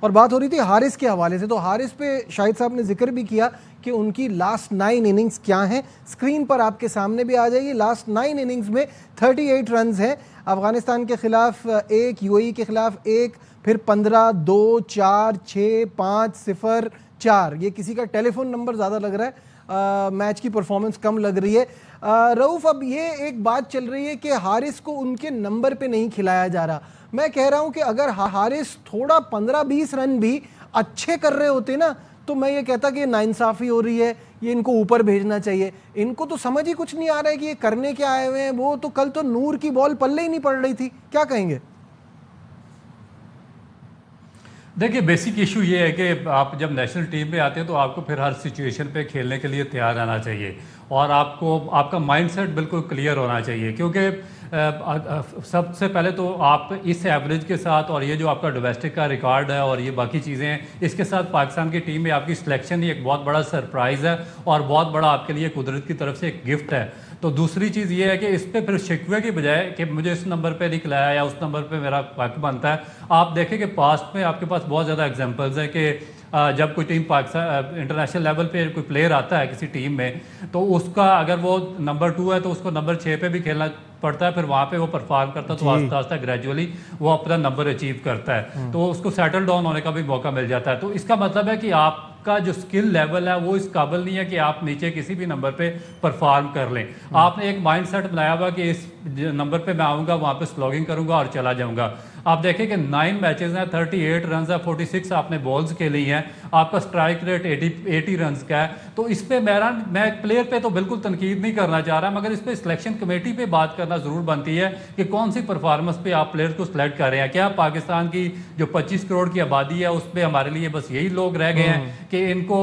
और बात हो रही थी हारिस के हवाले से। तो हारिस पे शाहिद साहब ने जिक्र भी किया कि उनकी लास्ट 9 इनिंग्स क्या हैं, स्क्रीन पर आपके सामने भी आ जाएगी। लास्ट 9 इनिंग्स में 38 रन हैं। अफगानिस्तान के खिलाफ 1, यूएई के खिलाफ 1, फिर 15, 2, 4, 6, 5, 0, 4। ये किसी का टेलीफोन नंबर ज़्यादा लग रहा है, मैच की परफॉर्मेंस कम लग रही है। रऊफ, अब ये एक बात चल रही है कि हारिस को उनके नंबर पे नहीं खिलाया जा रहा। मैं कह रहा हूं कि अगर हारिस थोड़ा 15-20 रन भी अच्छे कर रहे होते ना, तो मैं ये कहता कि नाइंसाफ़ी हो रही है, ये इनको ऊपर भेजना चाहिए। इनको तो समझ ही कुछ नहीं आ रहा है कि ये करने क्या आए हुए हैं। वो तो कल तो नूर की बॉल पल्ले ही नहीं पड़ रही थी। क्या कहेंगे? देखिए, बेसिक इशू ये है कि आप जब नेशनल टीम में आते हैं तो आपको फिर हर सिचुएशन पे खेलने के लिए तैयार रहना चाहिए और आपका माइंडसेट बिल्कुल क्लियर होना चाहिए, क्योंकि सबसे पहले तो आप इस एवरेज के साथ और ये जो आपका डोमेस्टिक का रिकॉर्ड है और ये बाकी चीज़ें हैं, इसके साथ पाकिस्तान की टीम में आपकी सिलेक्शन ही एक बहुत बड़ा सरप्राइज़ है और बहुत बड़ा आपके लिए कुदरत की तरफ से एक गिफ्ट है। तो दूसरी चीज़ ये है कि इस पर फिर शिकवे की बजाय कि मुझे इस नंबर पे नहीं खिलाया या उस नंबर पे मेरा हक बनता है, आप देखें कि पास्ट में आपके पास बहुत ज़्यादा एग्जांपल्स हैं कि जब कोई टीम पाकिस्तान इंटरनेशनल लेवल पे कोई प्लेयर आता है किसी टीम में, तो उसका अगर वो नंबर 2 है तो उसको नंबर 6 पे भी खेलना पड़ता है, फिर वहाँ पे वो परफॉर्म करता है तो आस्ता आस्ता ग्रेजुअली वो अपना नंबर अचीव करता है, तो उसको सेटल डाउन होने का भी मौका मिल जाता है। तो इसका मतलब है कि आपका जो स्किल लेवल है वो इस काबिल नहीं है कि आप नीचे किसी भी नंबर पे परफॉर्म कर लें। आपने एक माइंडसेट बनाया हुआ कि इस नंबर पे मैं आऊँगा, वहाँ पे स्लॉगिंग करूँगा और चला जाऊँगा। आप देखें कि 9 मैचेस हैं, 38 रन है, 46 आपने बॉल्स खेली हैं, आपका स्ट्राइक रेट 80 रन का है। तो इस पे मैं प्लेयर पे तो बिल्कुल तनकीद नहीं करना चाह रहा, मगर इस पे सिलेक्शन कमेटी पे बात करना ज़रूर बनती है कि कौन सी परफॉर्मेंस पे आप प्लेयर को सिलेक्ट कर रहे हैं। क्या पाकिस्तान की जो 25 करोड़ की आबादी है उस पर हमारे लिए बस यही लोग रह गए हैं कि इनको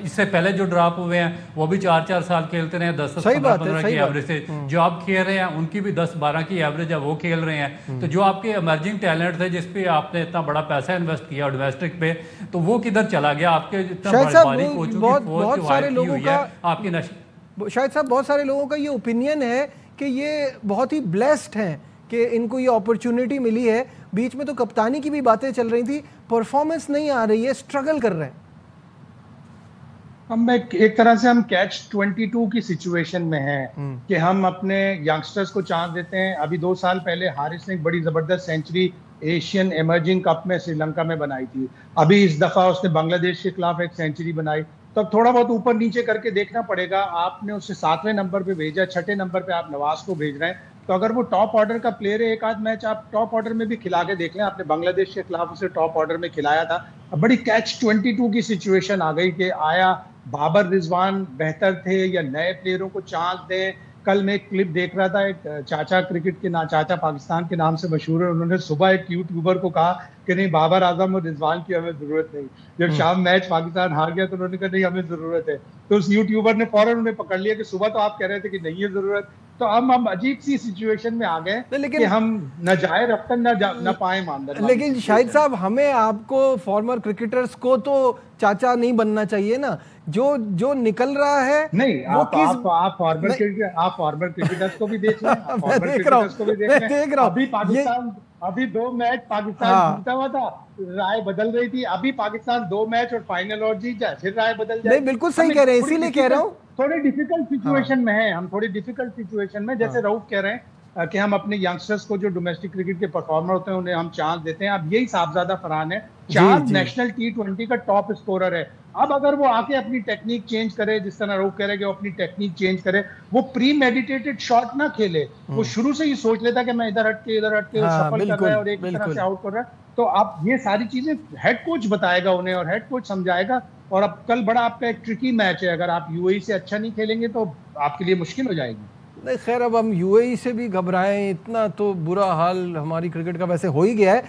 इससे पहले जो ड्रॉप हुए हैं वो भी 4-4 साल खेलते रहे हैं, 10-15 की एवरेज से, जो आप खेल रहे हैं उनकी भी 10-12 की एवरेज है, वो खेल रहे हैं। तो जो आपके इमर्जिंग टैलेंट थे जिस पे आपने इतना बड़ा पैसा इन्वेस्ट किया डोमेस्टिक पे, तो वो किधर चला गया? आपके इतना बारीक कोचों की फौज सारे लोगों का आपकी शायद साहब बहुत सारे लोगों का ये ओपिनियन है कि ये बहुत ही ब्लेस्ड हैं कि इनको ये अपॉर्चुनिटी मिली है। बीच में तो कप्तानी की भी बातें चल रही थी, परफॉर्मेंस नहीं आ रही है, स्ट्रगल कर रहे हैं। हम एक तरह से हम कैच 22 की सिचुएशन में हैं कि हम अपने यंगस्टर्स को चांस देते हैं। अभी 2 साल पहले हारिस ने एक बड़ी जबरदस्त सेंचुरी एशियन इमर्जिंग कप में श्रीलंका में बनाई थी। अभी इस दफा उसने बांग्लादेश के खिलाफ एक सेंचुरी बनाई। तो अब थोड़ा बहुत ऊपर नीचे करके देखना पड़ेगा। आपने उसे 7वें नंबर पे भेजा, 6ठे नंबर पे आप नवाज को भेज रहे हैं, तो अगर वो टॉप ऑर्डर का प्लेयर है, एक आध मैच आप टॉप ऑर्डर में भी खिला के देख लें। आपने बांग्लादेश के खिलाफ उसे टॉप ऑर्डर में खिलाया था। अब बड़ी कैच 22 की सिचुएशन आ गई कि आया बाबर रिजवान बेहतर थे या नए प्लेयरों को चांस दें। कल मैं एक क्लिप देख रहा था, एक चाचा क्रिकेट के नाम, चाचा पाकिस्तान के नाम से मशहूर है, उन्होंने सुबह एक यूट्यूबर को कहा कि नहीं, बाबर आजम और रिजवान की हमें जरूरत नहीं। जब शाम मैच पाकिस्तान हार गया तो उन्होंने कहा नहीं, हमें जरूरत है। तो उस यूट्यूबर ने फौरन उन्हें पकड़ लिया कि सुबह तो आप कह रहे थे कि नहीं है जरूरत। तो हम अजीब सी सिचुएशन में आ गए कि हम न जाए रफ्तार न पाए मानदंड। लेकिन शाहिद साहब, हमें आपको फॉर्मर क्रिकेटर्स को तो चाचा नहीं बनना चाहिए ना। जो निकल रहा है नहीं, आप फॉर्मर क्रिकेटर्स को भी देख लें, फॉर्मर क्रिकेटर्स को भी देख लें। अभी पाकिस्तान अभी 2 मैच पाकिस्तान जीता हुआ था, राय बदल रही थी। अभी पाकिस्तान 2 मैच और फाइनल और जीत जाए, फिर राय बदल जाए। नहीं, बिल्कुल सही कह रहे हैं, इसीलिए कह रहा हूँ थोड़ी डिफिकल्ट सिचुएशन में है हम, थोड़ी डिफिकल्ट सिचुएशन में। जैसे रऊफ कह रहे हैं कि हम अपने यंगस्टर्स को जो डोमेस्टिक क्रिकेट के परफॉर्मर होते हैं उन्हें हम चांस देते हैं। अब यही साहबजादा फरहान है, 4 नेशनल T20 का टॉप स्कोरर है। अब अगर वो आके अपनी टेक्निक चेंज करे, जिस तरह रऊफ कह रहे हैं कि वो अपनी टेक्निक चेंज करे, वो प्री मेडिटेटेड शॉट ना खेले, वो शुरू से ही सोच लेता कि मैं इधर हट के सफल कर रहा है और एक तरह से आउट कर रहा है। तो आप ये सारी चीजें हेड कोच बताएगा उन्हें और हेड कोच समझाएगा। और अब कल बड़ा आपका एक ट्रिकी मैच है, अगर आप यूएई से अच्छा नहीं खेलेंगे तो आपके लिए मुश्किल हो जाएगी। नहीं, खैर अब हम यूएई से भी घबराएं, इतना तो बुरा हाल हमारी क्रिकेट का वैसे हो ही गया है।